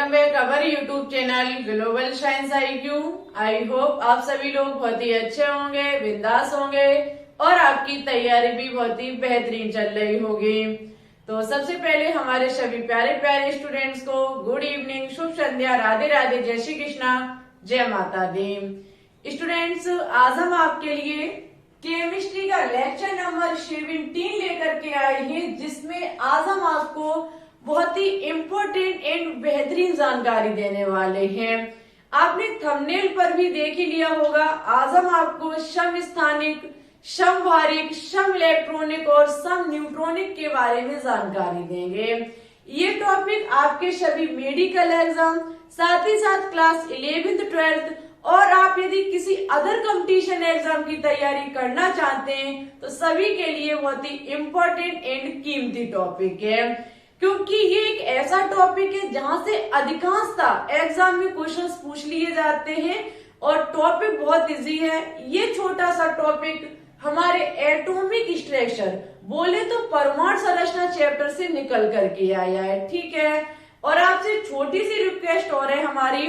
Welcome back our YouTube channel global science IQ। I hope आप सभी लोग बहुत ही अच्छे होंगे, बिंदास होंगे और आपकी तैयारी भी बहुत ही बेहतरीन चल रही होगी। तो सबसे पहले हमारे सभी प्यारे प्यारे स्टूडेंट्स को गुड इवनिंग, शुभ संध्या, राधे राधे, जय श्री कृष्णा, जय माता दी। स्टूडेंट्स, आज हम आपके लिए केमिस्ट्री का लेक्चर नंबर 17 लेकर के आए हैं, जिसमें आज हम आपको बहुत ही इम्पोर्टेंट एंड बेहतरीन जानकारी देने वाले हैं। आपने थंबनेल पर भी देख ही लिया होगा। आज हम आपको समस्थानिक, समभारिक, सम इलेक्ट्रॉनिक और सम न्यूट्रॉनिक के बारे में जानकारी देंगे। ये टॉपिक आपके सभी मेडिकल एग्जाम, साथ ही साथ क्लास 11th 12th और आप यदि किसी अदर कंपटीशन एग्जाम की तैयारी करना चाहते हैं तो सभी के लिए बहुत ही इम्पोर्टेंट एंड कीमती टॉपिक है, क्योंकि ये एक ऐसा टॉपिक है जहां से अधिकांशतः एग्जाम में क्वेश्चंस पूछ लिए जाते हैं और टॉपिक बहुत इजी है। ये छोटा सा टॉपिक हमारे एटॉमिक स्ट्रक्चर, बोले तो परमाणु संरचना चैप्टर से निकल करके आया है, ठीक है। और आपसे छोटी सी रिक्वेस्ट और है हमारी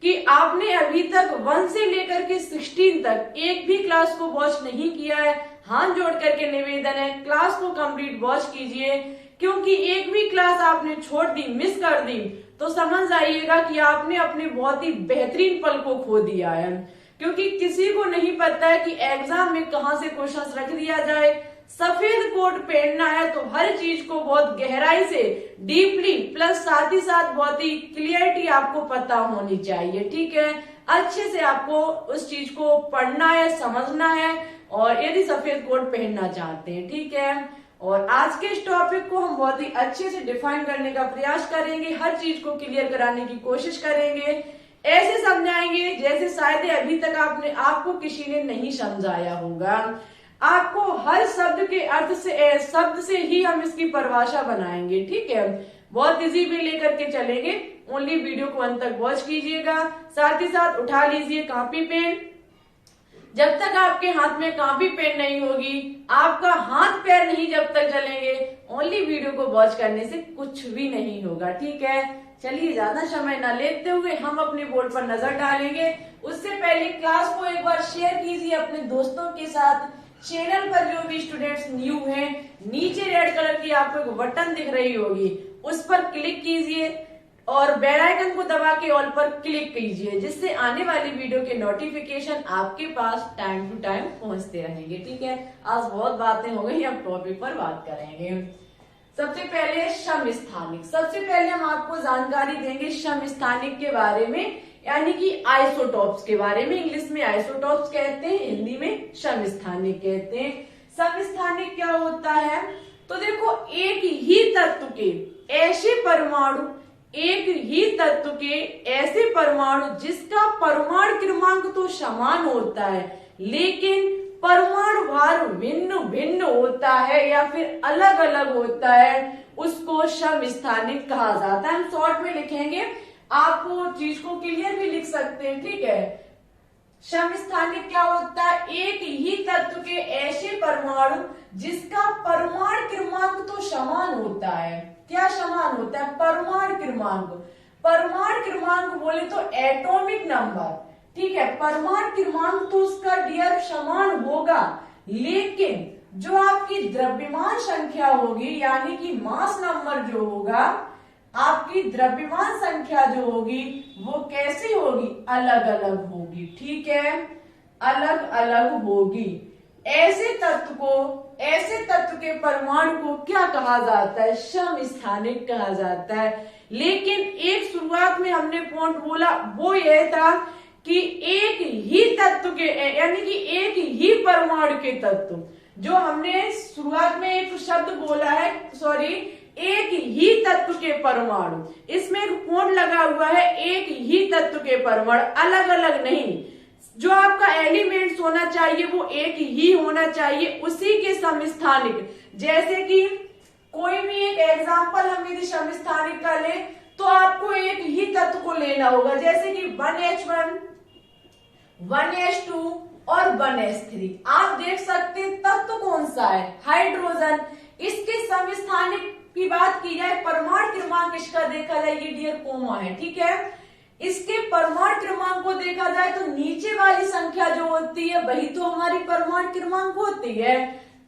कि आपने अभी तक 1 से लेकर के 16 तक एक भी क्लास को वॉच नहीं किया है, हाथ जोड़ करके निवेदन है क्लास को कंप्लीट वॉच कीजिए, क्योंकि एक भी क्लास आपने छोड़ दी, मिस कर दी तो समझ जाइएगा कि आपने अपने बहुत ही बेहतरीन पल को खो दिया है। क्योंकि किसी को नहीं पता है कि एग्जाम में कहां से क्वेश्चंस रख दिया जाए। सफेद कोट पहनना है तो हर चीज को बहुत गहराई से, डीपली, प्लस साथ ही साथ बहुत ही क्लियरिटी आपको पता होनी चाहिए, ठीक है। अच्छे से आपको उस चीज को पढ़ना है, समझना है, और यदि सफेद कोट पहनना चाहते हैं, ठीक है। और आज के इस टॉपिक को हम बहुत ही अच्छे से डिफाइन करने का प्रयास करेंगे, हर चीज को क्लियर कराने की कोशिश करेंगे, ऐसे समझाएंगे जैसे शायद अभी तक आपको किसी ने नहीं समझाया होगा। आपको हर शब्द के अर्थ से, शब्द से ही हम इसकी परिभाषा बनाएंगे, ठीक है। बहुत इजी वे लेकर के चलेंगे। ओनली वीडियो को अंत तक वॉच कीजिएगा, साथ ही साथ उठा लीजिए कॉपी पेन। जब तक आपके हाथ में कॉपी पेन नहीं होगी, आपका हाथ पैर नहीं जब तक चलेंगे, ओनली वीडियो को वॉच करने से कुछ भी नहीं होगा, ठीक है। चलिए ज्यादा समय न लेते हुए हम अपने बोर्ड पर नजर डालेंगे। उससे पहले क्लास को एक बार शेयर कीजिए अपने दोस्तों के साथ। चैनल पर जो भी स्टूडेंट्स न्यू हैं, नीचे रेड कलर की आपको एक बटन दिख रही होगी, उस पर क्लिक कीजिए और बेल आइकन को दबा के ऑल पर क्लिक कीजिए, जिससे आने वाली वीडियो के नोटिफिकेशन आपके पास टाइम टू टाइम पहुंचते रहेंगे, ठीक है। आज बहुत बातें हो गई, अब टॉपिक पर बात करेंगे। सबसे पहले समस्थानिक। सबसे पहले हम आपको जानकारी देंगे समस्थानिक के बारे में, यानी कि आइसोटॉप्स के बारे में। इंग्लिश में आइसोटॉप्स कहते हैं, हिंदी में समस्थानिक कहते हैं। समस्थानिक क्या होता है? तो देखो, एक ही तत्व के ऐसे परमाणु, एक ही तत्व के ऐसे परमाणु जिसका परमाणु क्रमांक तो समान होता है, लेकिन परमाणु भार भिन्न भिन्न होता है या फिर अलग अलग होता है, उसको समस्थानिक कहा जाता है। हम शॉर्ट में लिखेंगे, आप चीज को क्लियर भी लिख सकते हैं, ठीक है। समस्थानिक क्या होता है? एक ही तत्व के ऐसे परमाणु जिसका परमाणु क्रमांक तो समान होता है। क्या समान होता है? परमाणु क्रमांक। परमाणु क्रमांक बोले तो एटॉमिक नंबर, ठीक है। परमाणु क्रमांक तो उसका डियर समान होगा, लेकिन जो आपकी द्रव्यमान संख्या होगी, यानी कि मास नंबर जो होगा, आपकी द्रव्यमान संख्या जो होगी वो कैसी होगी? अलग अलग होगी, ठीक है, अलग अलग होगी। ऐसे तत्व के परमाणु को क्या कहा जाता है? समस्थानिक कहा जाता है। लेकिन एक शुरुआत में हमने पॉइंट बोला, वो यह था कि एक ही तत्व के, यानी कि एक ही परमाणु के तत्व, जो हमने शुरुआत में एक शब्द बोला है, सॉरी, एक ही तत्व के परमाणु, इसमें एक पॉइंट लगा हुआ है, एक ही तत्व के परमाणु, अलग अलग नहीं। जो आपका एलिमेंट्स होना चाहिए वो एक ही होना चाहिए, उसी के समस्थानिक। जैसे कि कोई भी एक एग्जांपल हम यदि समस्थानिक का ले तो आपको एक ही तत्व को लेना होगा, जैसे कि 1H1, 1H2 और 1H3। आप देख सकते हैं तत्व कौन सा है? हाइड्रोजन। इसके समस्थानिक की बात की जाए, परमाणु क्रमांक इसका देखा जाए, ये डियर कोमा है, ठीक है। इसके परमाणु क्रमांक को देखा जाए तो नीचे वाली संख्या जो होती है वही तो हमारी परमाणु क्रमांक होती है।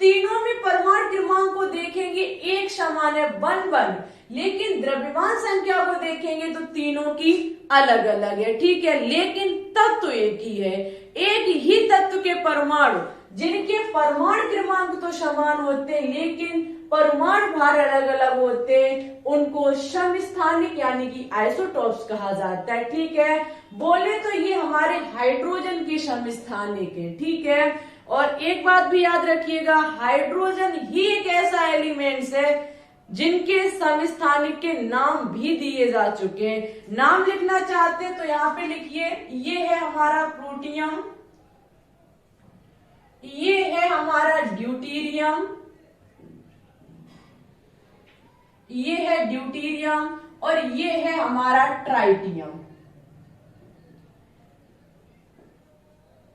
तीनों में परमाणु क्रमांक को देखेंगे एक समान है 1 लेकिन द्रव्यमान संख्या को देखेंगे तो तीनों की अलग अलग है, ठीक है। लेकिन तत्व एक ही है, एक ही तत्व के परमाणु जिनके परमाणु क्रमांक तो समान होते हैं लेकिन परमाणु भार अलग अलग होते हैं, उनको समस्थानिक यानी कि आइसोटॉप्स कहा जाता है, ठीक है। बोले तो ये हमारे हाइड्रोजन के समस्थानिक है, ठीक है। और एक बात भी याद रखिएगा, हाइड्रोजन ही एक ऐसा एलिमेंट्स है जिनके समस्थानिक के नाम भी दिए जा चुके हैं। नाम लिखना चाहते हैं तो यहाँ पे लिखिए, ये है हमारा प्लूटियम, ये है हमारा ड्यूटीरियम, ये है ड्यूटीरियम और ये है हमारा ट्राइटियम।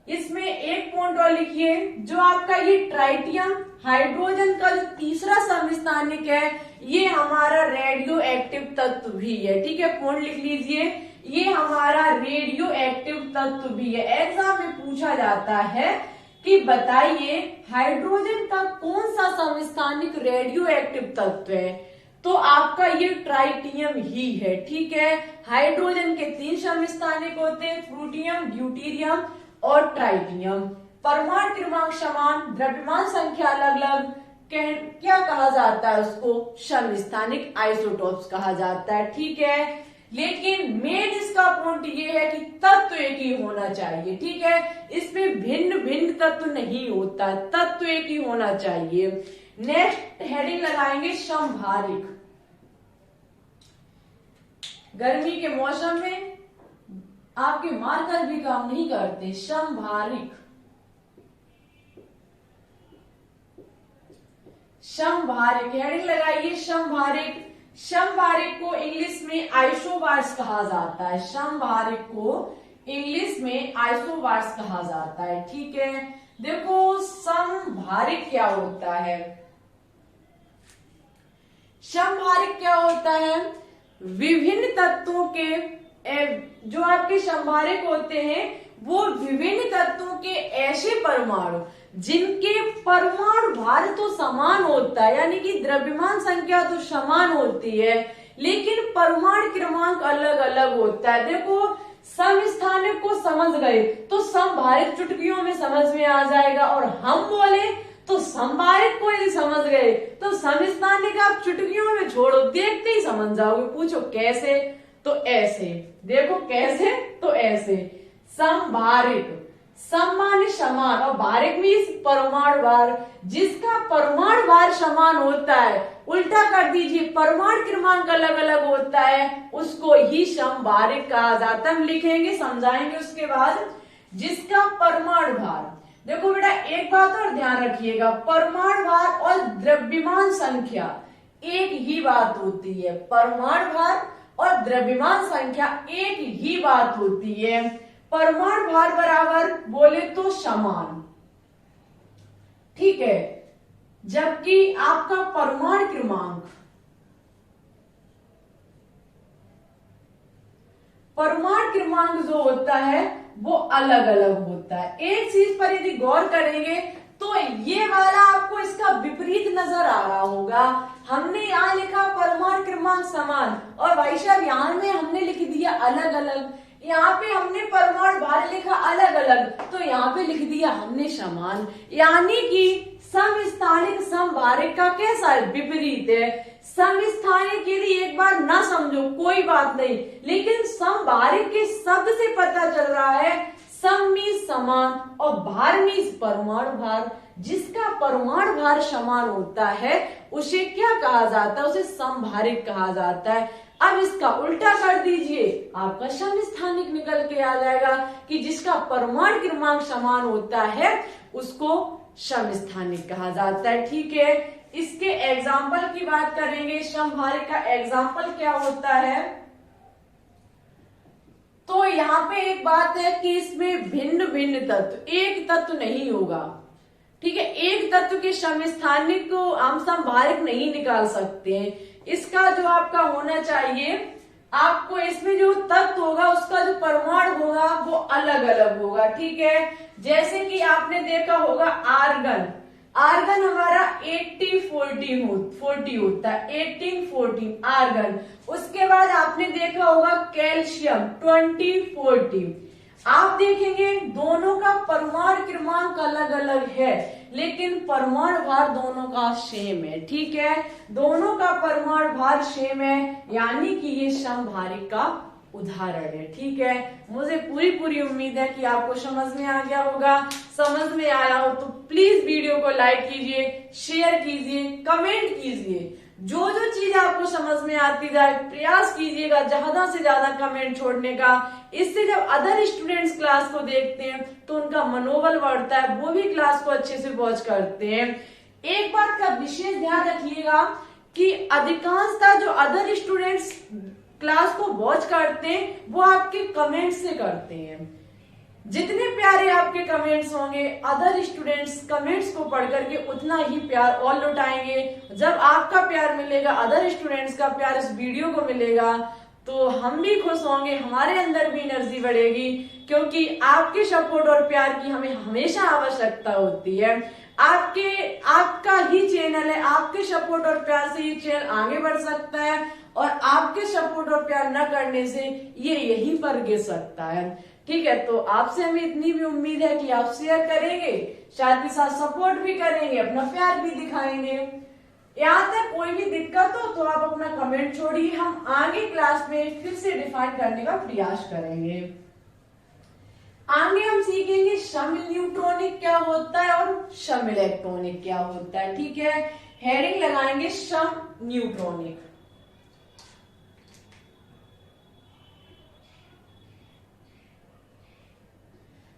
इसमें एक पॉइंट और लिखिए, जो आपका ये ट्राइटियम हाइड्रोजन का जो तीसरा समस्थानिक है ये हमारा रेडियो एक्टिव तत्व भी है, ठीक है। पॉइंट लिख लीजिए, ये हमारा रेडियो एक्टिव तत्व भी है। एग्जाम में पूछा जाता है कि बताइए हाइड्रोजन का कौन सा समस्थानिक रेडियो एक्टिव तत्व है, तो आपका ये ट्राइटियम ही है, ठीक है। हाइड्रोजन के 3 समस्थानिक होते हैं, प्लूटियम, ड्यूटीरियम और ट्राइटियम। परमाणु क्रमांक समान, द्रव्यमान संख्या अलग अलग, क्या कहा जाता है उसको, समस्थानिक आइसोटॉप्स कहा जाता है, ठीक है। लेकिन मेन इसका पॉइंट ये है कि तत्व एक ही होना चाहिए, ठीक है। इसमें भिन्न भिन्न तत्व नहीं होता, तत्व एक ही होना चाहिए। नेक्स्ट हेडिंग लगाएंगे समभारिक। गर्मी के मौसम में आपके मार्कर भी काम नहीं करते। समभारिक, समभारिक हेडिंग लगाइए, समभारिक। समभारिक को इंग्लिश में आइसोबार्स कहा जाता है, समभारिक को इंग्लिश में आइसोबार्स कहा जाता है, ठीक है। देखो समभारिक क्या होता है, समभारिक क्या होता है, विभिन्न तत्वों के जो आपके समभारिक होते हैं वो विभिन्न तत्वों के ऐसे परमाणु जिनके परमाणु भार तो समान होता है, यानी कि द्रव्यमान संख्या तो समान होती है लेकिन परमाणु क्रमांक अलग अलग होता है। देखो समस्थानिक को समझ गए तो समभारिक चुटकियों में समझ में आ जाएगा, और हम बोले तो समभारिक को यदि समझ गए तो समस्थानिक आप चुटकियों में छोड़ो, देखते ही समझ जाओगे। पूछो कैसे, तो ऐसे। देखो कैसे, तो ऐसे। समभारिक, समान समान, और भारिक मीन्स परमाणु भार, जिसका परमाणु भार समान होता है, उल्टा कर दीजिए परमाणु क्रमांक अलग अलग होता है, उसको ही समभारिक कहा जाता है। हम लिखेंगे, समझाएंगे उसके बाद। जिसका परमाणु भार, देखो बेटा एक बात और ध्यान रखिएगा, परमाणु भार और द्रव्यमान संख्या एक ही बात होती है। परमाणु भार और द्रव्यमान संख्या एक ही बात होती है। परमाणु भार बराबर बोले तो समान, ठीक है, जबकि आपका परमाणु क्रमांक, परमाणु क्रमांक जो होता है वो अलग अलग होता है। एक चीज पर यदि गौर करेंगे तो ये वाला आपको इसका विपरीत नजर आ रहा होगा। हमने यहाँ लिखा परमाणु क्रमांक समान, और भाई साहब यहाँ में हमने लिख दिया अलग अलग। यहाँ पे हमने परमाणु भार लिखा अलग अलग, तो यहाँ पे लिख दिया हमने समान। यानी कि समस्थानिक समभारिक का कैसा है, विपरीत है। समस्थानिक यदि एक बार ना समझो कोई बात नहीं, लेकिन समभारिक के शब्द से पता चल रहा है सम मीन्स समान और भार मीन्स परमाणु भार। जिसका परमाणु भार समान होता है उसे क्या कहा जाता है, उसे समभारिक कहा जाता है। अब इसका उल्टा कर दीजिए, आपका समस्थानिक निकल के आ जाएगा कि जिसका परमाणु क्रमांक समान होता है उसको समस्थानिक कहा जाता है, ठीक है। इसके एग्जाम्पल की बात करेंगे, समभारिक का एग्जाम्पल क्या होता है। तो यहाँ पे एक बात है कि इसमें भिन्न भिन्न तत्व, एक तत्व नहीं होगा। ठीक है, एक तत्व के समस्थानिक को हम संभारिक नहीं निकाल सकते हैं। इसका जो आपका होना चाहिए, आपको इसमें जो तत्व होगा उसका जो परमाणु होगा वो अलग अलग होगा। ठीक है, जैसे कि आपने देखा होगा आर्गन, आर्गन हमारा 80-40 होता है, 18-14 आर्गन। उसके बाद आपने देखा होगा कैल्शियम 20-40। आप देखेंगे दोनों का परमाणु क्रमांक अलग अलग है, लेकिन परमाणु भार दोनों का सेम है। ठीक है, दोनों का परमाणु भार सेम है, यानी कि ये समभारिक का उदाहरण है। ठीक है, मुझे पूरी उम्मीद है कि आपको समझ में आ गया होगा। समझ में आया हो तो प्लीज वीडियो को लाइक कीजिए, शेयर कीजिए, कमेंट कीजिए। जो जो चीज आपको समझ में आती जाए प्रयास कीजिएगा ज्यादा से ज्यादा कमेंट छोड़ने का। इससे जब अदर स्टूडेंट्स क्लास को देखते हैं तो उनका मनोबल बढ़ता है, वो भी क्लास को अच्छे से वॉच करते हैं। एक बात का विशेष ध्यान रखिएगा कि अधिकांशतः जो अदर स्टूडेंट्स क्लास को वॉच करते हैं वो आपके कमेंट से करते हैं। जितने प्यारे आपके कमेंट्स होंगे अदर स्टूडेंट्स कमेंट्स को पढ़ करके उतना ही प्यार और लौटाएंगे। जब आपका प्यार मिलेगा, अदर स्टूडेंट्स का प्यार इस वीडियो को मिलेगा, तो हम भी खुश होंगे, हमारे अंदर भी एनर्जी बढ़ेगी, क्योंकि आपके सपोर्ट और प्यार की हमें हमेशा आवश्यकता होती है। आपका ही चैनल है, आपके सपोर्ट और प्यार से ये चैनल आगे बढ़ सकता है, और आपके सपोर्ट और प्यार न करने से ये यहीं पर गिर सकता है। ठीक है, तो आपसे हमें इतनी भी उम्मीद है कि आप शेयर करेंगे, साथ ही साथ सपोर्ट भी करेंगे, अपना प्यार भी दिखाएंगे। यहाँ तक कोई भी दिक्कत हो तो आप अपना कमेंट छोड़िए, हम आगे क्लास में फिर से डिफाइन करने का प्रयास करेंगे। आगे हम सीखेंगे सम न्यूट्रॉनिक क्या होता है और सम इलेक्ट्रॉनिक क्या होता है। ठीक है, हेडिंग लगाएंगे सम न्यूट्रॉनिक।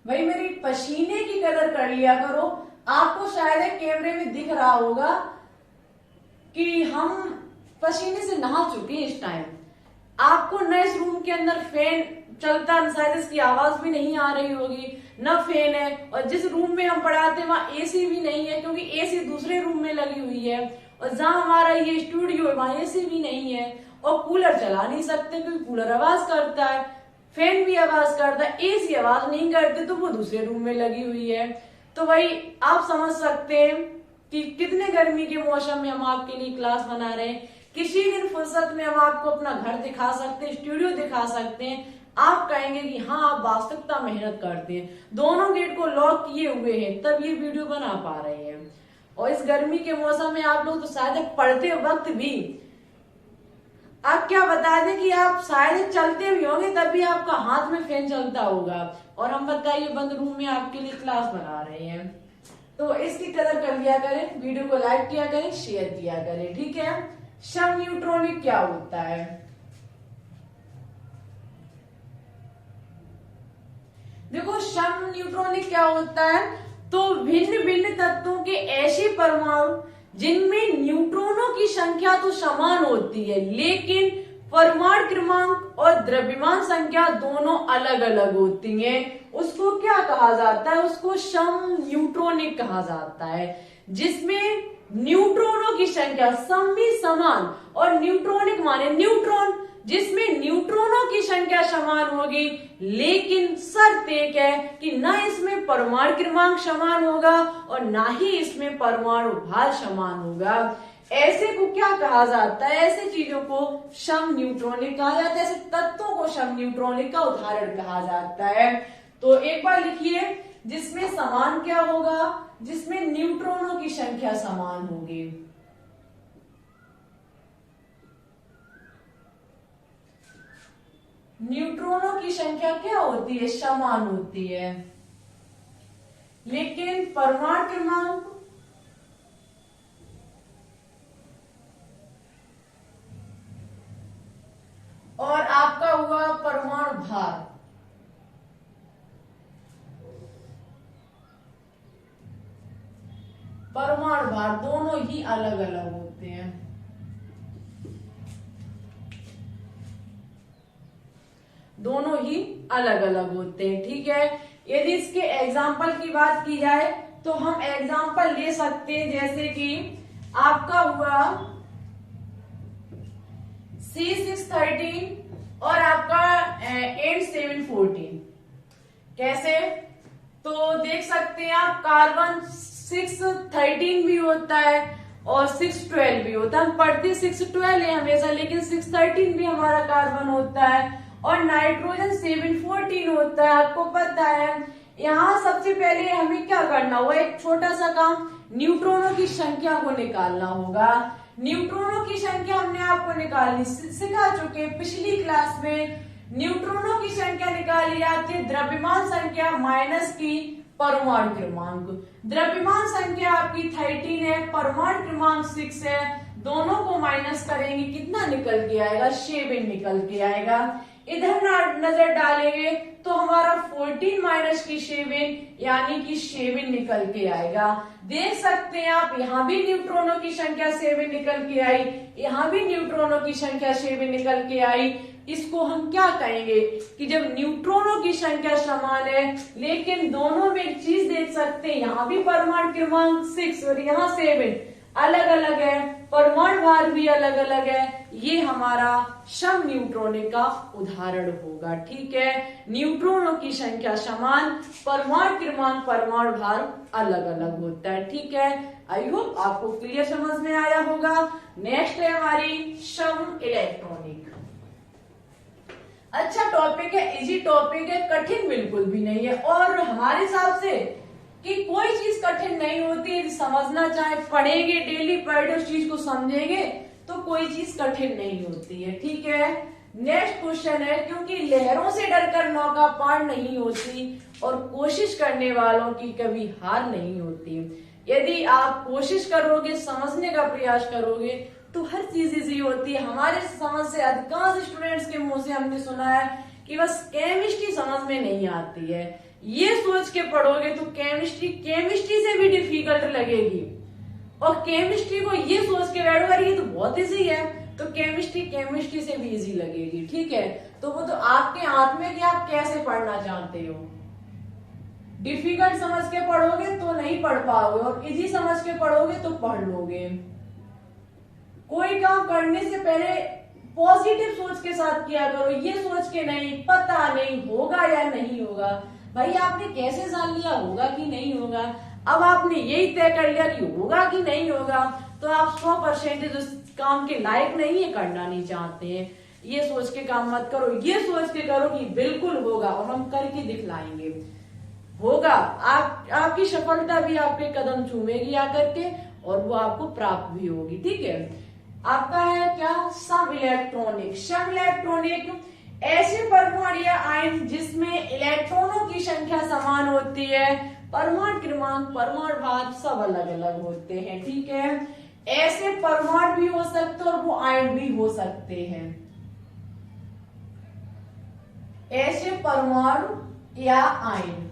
भाई मेरी पसीने की कदर कर लिया करो। आपको शायद कैमरे में दिख रहा होगा कि हम पसीने से नहा चुके हैं इस टाइम। आपको न इस रूम के अंदर फैन चलता, शायद इसकी आवाज भी नहीं आ रही होगी, न फैन है, और जिस रूम में हम पढ़ाते हैं वहां एसी भी नहीं है, क्योंकि एसी दूसरे रूम में लगी हुई है, और जहां हमारा ये स्टूडियो है वहां एसी भी नहीं है, और कूलर चला नहीं सकते क्योंकि कूलर आवाज करता है, फैन भी आवाज करता है, एसी आवाज नहीं करते, तो वो दूसरे रूम में लगी हुई है। तो भाई आप समझ सकते हैं कि कितने गर्मी के मौसम में हम आपके लिए क्लास बना रहे हैं। किसी दिन फुर्सत में हम आपको अपना घर दिखा सकते हैं, स्टूडियो दिखा सकते हैं, आप कहेंगे कि हाँ आप वास्तविकता मेहनत करते हैं। दोनों गेट को लॉक किए हुए हैं तब ये वीडियो बना पा रहे हैं, और इस गर्मी के मौसम में आप लोग तो शायद पढ़ते वक्त भी, आप क्या बता दें कि आप शायद चलते भी होंगे तब भी आपका हाथ में फैन चलता होगा, और हम बताइए बंद रूम में आपके लिए क्लास बना रहे हैं। तो इसकी कदर कर लिया करें, वीडियो को लाइक किया करें, शेयर किया करें। ठीक है, सम न्यूट्रॉनिक क्या होता है? देखो सम न्यूट्रॉनिक क्या होता है, तो भिन्न भिन्न तत्वों के ऐसे परमाणु जिनमें न्यूट्रॉनों की संख्या तो समान होती है, लेकिन परमाणु क्रमांक और द्रव्यमान संख्या दोनों अलग अलग होती हैं, उसको क्या कहा जाता है? उसको सम न्यूट्रॉनिक कहा जाता है, जिसमें न्यूट्रॉनों की संख्या सम भी समान, और न्यूट्रॉनिक माने न्यूट्रॉन, जिसमें न्यूट्रॉनों की संख्या समान होगी, लेकिन शर्त एक है कि न इसमें परमाणु क्रमांक समान होगा और ना ही इसमें परमाणु भार समान होगा। ऐसे को क्या कहा जाता है? ऐसे चीजों को सम न्यूट्रॉनिक कहा जाता है, ऐसे तत्वों को सम न्यूट्रॉनिक का उदाहरण कहा जाता है। तो एक बार लिखिए, जिसमें समान क्या होगा? जिसमें न्यूट्रॉनों की संख्या समान होगी। न्यूट्रॉनों की संख्या क्या होती है? समान होती है, लेकिन परमाणु क्रमांक और आपका हुआ परमाणु भार, परमाणु भार दोनों ही अलग अलग होते हैं। दोनों ही अलग अलग होते हैं। ठीक है, यदि इसके एग्जाम्पल की बात की जाए तो हम एग्जाम्पल ले सकते हैं, जैसे कि आपका हुआ C613 और आपका 8714। कैसे? तो देख सकते हैं आप, कार्बन 613 भी होता है और 612 भी होता है। हम पढ़ते 612 है हमेशा, लेकिन 613 भी हमारा कार्बन होता है और नाइट्रोजन 714 होता है। आपको पता है, यहाँ सबसे पहले हमें क्या करना होगा, एक छोटा सा काम, न्यूट्रॉनों की संख्या को निकालना होगा। न्यूट्रॉनों की संख्या हमने आपको निकालनी सिखा चुके हैं पिछली क्लास में। न्यूट्रॉनों की संख्या निकाली जाती है द्रव्यमान संख्या माइनस की परमाणु क्रमांक। द्रव्यमान संख्या आपकी 13 है, परमाणु क्रमांक 6 है, दोनों को माइनस करेंगे, कितना निकल के आएगा? 7 निकल के आएगा। इधर नजर डालेंगे तो हमारा 14 माइनस की 7 यानी कि 7 निकल के आएगा। देख सकते हैं आप, यहाँ भी न्यूट्रॉनों की संख्या 7 निकल के आई, यहाँ भी न्यूट्रॉनों की संख्या 7 निकल के आई। इसको हम क्या कहेंगे कि जब न्यूट्रॉनों की संख्या समान है लेकिन दोनों में एक चीज देख सकते हैं, यहाँ भी परमाणु क्रमांक 6 और यहाँ 7 अलग अलग है, परमाणु भार भी अलग अलग है, ये हमारा सम न्यूट्रॉनिक का उदाहरण होगा। ठीक है, न्यूट्रॉनों की संख्या समान, परमाणु क्रमांक परमाणु भार अलग अलग होता है। ठीक है, आई होप आपको क्लियर समझ में आया होगा। नेक्स्ट है हमारी सम इलेक्ट्रॉनिक। अच्छा टॉपिक है, इजी टॉपिक है, कठिन बिल्कुल भी नहीं है। और हमारे हिसाब से कि कोई चीज कठिन नहीं होती है, समझना चाहे पढ़ेंगे, डेली पर डे उस चीज को समझेंगे तो कोई चीज कठिन नहीं होती है। ठीक है, नेक्स्ट क्वेश्चन है, क्योंकि लहरों से डरकर नौका पार नहीं होती और कोशिश करने वालों की कभी हार नहीं होती। यदि आप कोशिश करोगे, समझने का प्रयास करोगे तो हर चीज इजी होती है। हमारे समझ से अधिकांश स्टूडेंट्स के मुंह से हमने सुना है कि बस केमिस्ट्री समझ में नहीं आती है। ये सोच के पढ़ोगे तो केमिस्ट्री से भी डिफिकल्ट लगेगी, और केमिस्ट्री को ये सोच के बैठोगे ये तो बहुत इजी है, तो केमिस्ट्री से भी इजी लगेगी। ठीक है, तो वो तो आपके हाथ में कि आप कैसे पढ़ना चाहते हो। डिफिकल्ट समझ के पढ़ोगे तो नहीं पढ़ पाओगे और इजी समझ के पढ़ोगे तो पढ़ लोगे। कोई काम करने से पहले पॉजिटिव सोच के साथ किया करो, ये सोच के नहीं पता नहीं होगा या नहीं होगा। भाई आपने कैसे जान लिया होगा कि नहीं होगा? अब आपने यही तय कर लिया कि होगा कि नहीं होगा, तो आप 100% उस काम के लायक नहीं है, करना नहीं चाहते हैं। ये सोच के काम मत करो, ये सोच के करो कि बिल्कुल होगा और हम करके दिखलाएंगे, होगा। आपकी सफलता भी आपके कदम चूमेगी आकर के और वो आपको प्राप्त भी होगी। ठीक है, आपका है क्या? सम इलेक्ट्रॉनिक। सम इलेक्ट्रॉनिक ऐसे परमाणु या आयन जिसमें इलेक्ट्रॉनों की संख्या समान होती है, परमाणु क्रमांक परमाणु भार सब अलग अलग होते हैं। ठीक है, ऐसे परमाणु भी हो सकते हैं और वो आयन भी हो सकते हैं। ऐसे परमाणु या आयन,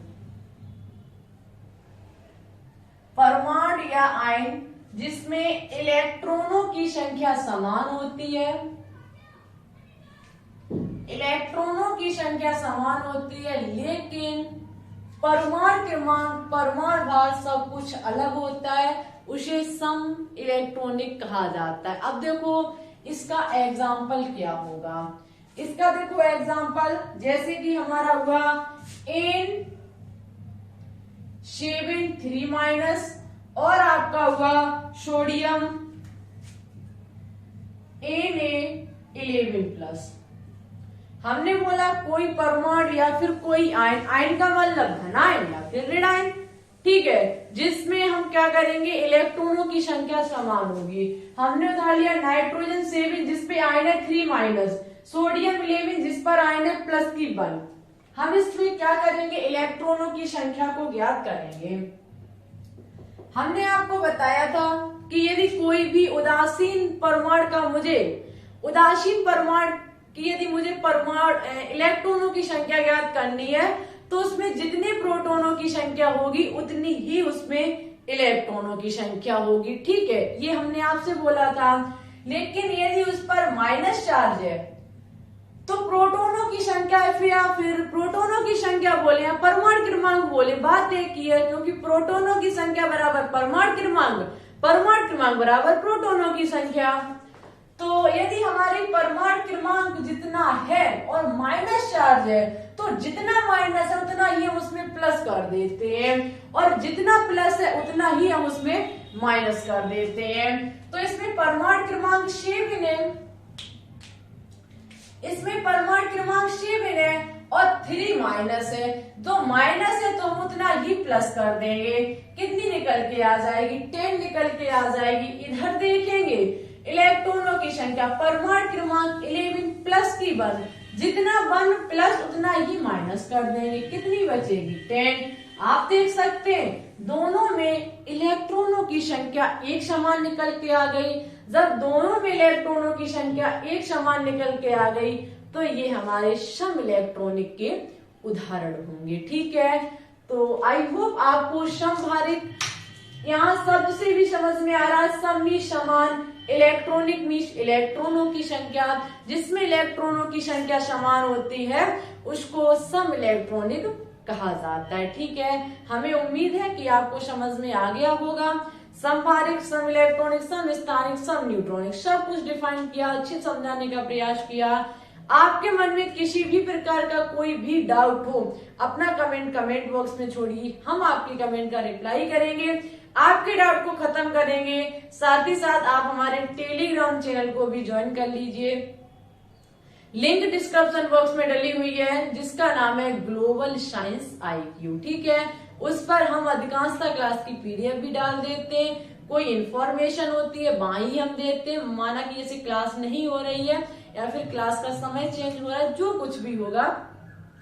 परमाणु या आयन जिसमें इलेक्ट्रॉनों की संख्या समान होती है, इलेक्ट्रॉनों की संख्या समान होती है लेकिन परमाणु क्रमांक परमाणु भार सब कुछ अलग होता है, उसे सम इलेक्ट्रॉनिक कहा जाता है। अब देखो इसका एग्जाम्पल क्या होगा। इसका देखो एग्जाम्पल, जैसे कि हमारा हुआ N7 और आपका हुआ सोडियम Na11+। हमने बोला कोई परमाणु या फिर कोई आयन, आयन का मतलब धन आयन या फिर ऋण आयन, ठीक है, जिसमें हम क्या करेंगे, इलेक्ट्रॉनों की संख्या समान होगी। हमने उदाहरण लिया नाइट्रोजन 7 जिसपे आयन है 3-, सोडियम 11 जिस पर आयन है +1। हम इसमें क्या करेंगे, इलेक्ट्रॉनों की संख्या को ज्ञात करेंगे। हमने आपको बताया था कि यदि कोई भी उदासीन परमाणु का मुझे परमाणु इलेक्ट्रॉनों की संख्या ज्ञात करनी है तो उसमें जितने प्रोटॉनों की संख्या होगी उतनी ही उसमें इलेक्ट्रॉनों की संख्या होगी। ठीक है, ये हमने आपसे बोला था। लेकिन यदि उस पर माइनस चार्ज है तो प्रोटोनों की संख्या या फिर प्रोटोनों की संख्या बोले या परमाणु क्रमांक बोले, बात एक ही है, क्योंकि प्रोटोनों की संख्या बराबर परमाणु क्रमांक बराबर प्रोटोनों की संख्या। तो यदि हमारी परमाणु क्रमांक जितना है और माइनस चार्ज है, तो जितना माइनस है उतना ही हम उसमें प्लस कर देते हैं, और जितना प्लस है उतना ही हम उसमें माइनस कर देते हैं। तो इसमें परमाणु क्रमांक 7 है और 3 माइनस है, तो माइनस है तो हम उतना ही प्लस कर देंगे। कितनी निकल के आ जाएगी? 10 निकल के आ जाएगी। इधर देखेंगे इलेक्ट्रॉनों की संख्या, परमाणु क्रमांक 11 प्लस की 1, जितना 1 प्लस उतना ही माइनस कर देंगे। कितनी बचेगी? 10। आप देख सकते हैं दोनों में इलेक्ट्रॉनों की संख्या एक समान निकल के आ गई। जब दोनों में इलेक्ट्रॉनों की संख्या एक समान निकल के आ गई तो ये हमारे सम इलेक्ट्रॉनिक के उदाहरण होंगे। ठीक है, तो आई होप आपको समभारित यहाँ शब्द से भी समझ में आ रहा है। समी समान, इलेक्ट्रॉनिक मीन्स इलेक्ट्रॉनों की संख्या, जिसमें इलेक्ट्रॉनों की संख्या समान होती है उसको सम इलेक्ट्रॉनिक कहा जाता है। ठीक है, हमें उम्मीद है कि आपको समझ में आ गया होगा। समभारिक, सम इलेक्ट्रॉनिक, सम स्थानिक, सम न्यूट्रॉनिक, सब कुछ डिफाइन किया, अच्छे समझाने का प्रयास किया। आपके मन में किसी भी प्रकार का कोई भी डाउट हो, अपना कमेंट बॉक्स में छोड़िए, हम आपके कमेंट का रिप्लाई करेंगे, आपके डाउट को खत्म करेंगे। साथ ही साथ आप हमारे टेलीग्राम चैनल को भी ज्वाइन कर लीजिए, लिंक डिस्क्रिप्शन बॉक्स में डली हुई है, जिसका नाम है ग्लोबल साइंस IQ। ठीक है, उस पर हम अधिकांशतः क्लास की PDF भी डाल देते हैं। कोई इन्फॉर्मेशन होती है वहीं हम देते हैं, माना कि जैसे क्लास नहीं हो रही है या फिर क्लास का समय चेंज हो रहा है, जो कुछ भी होगा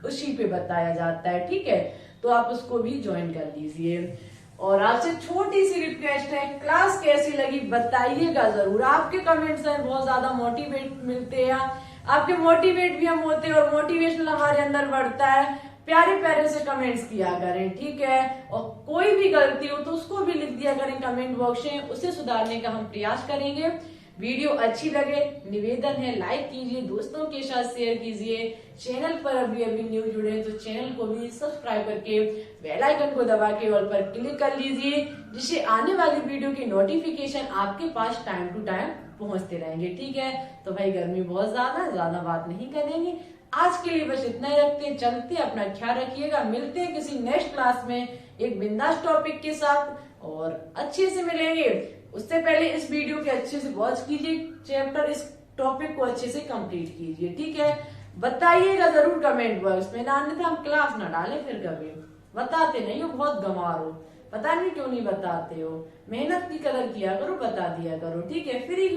उसी पे बताया जाता है। ठीक है, तो आप उसको भी ज्वाइन कर लीजिए। और आपसे छोटी सी रिक्वेस्ट है, क्लास कैसी लगी बताइएगा जरूर। आपके कमेंट्स हैं बहुत ज्यादा मोटिवेट मिलते हैं, आपके मोटिवेट भी हम होते हैं और मोटिवेशन हमारे अंदर बढ़ता है। प्यारे प्यारे से कमेंट्स किया करें। ठीक है, और कोई भी गलती हो तो उसको भी लिख दिया करें कमेंट बॉक्स में, उसे सुधारने का हम प्रयास करेंगे। वीडियो अच्छी लगे निवेदन है लाइक कीजिए, दोस्तों के साथ शेयर कीजिए। चैनल पर अभी न्यू जुड़े हैं तो चैनल को भी सब्सक्राइब करके बेल आइकन को दबा के ऑल पर क्लिक कर लीजिए, जिससे आने वाली वीडियो की नोटिफिकेशन आपके पास टाइम टू टाइम पहुंचते रहेंगे। ठीक है, तो भाई गर्मी बहुत ज्यादा बात नहीं करेंगे, आज के लिए बस इतना ही रखते हैं, चलते, अपना ख्याल रखिएगा। मिलते हैं किसी नेक्स्ट क्लास में एक बिंदास टॉपिक के साथ और अच्छे से मिलेंगे। उससे पहले इस वीडियो के अच्छे से वॉच कीजिए, चैप्टर, इस टॉपिक को अच्छे से कंप्लीट कीजिए। ठीक है, बताइएगा जरूर कमेंट बॉक्स में, अन्यथा हम क्लास ना डालें फिर कभी। बताते नहीं हो, बहुत गंवार हो, पता नहीं क्यों नहीं बताते हो। मेहनत की कदर किया करो, बता दिया करो। ठीक है, फ्री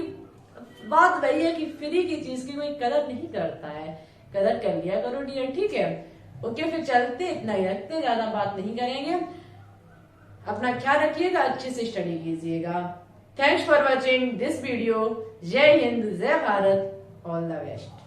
बात वही है कि फ्री की चीज की कोई कदर नहीं करता है, कदर कर लिया करो डियर। ठीक है, ओके, फिर चलते, इतना ही रखते, ज्यादा बात नहीं करेंगे। अपना ख्याल रखिएगा, अच्छे से स्टडी कीजिएगा। Thanks for watching this video. जय हिंद, जय भारत, ऑल द बेस्ट।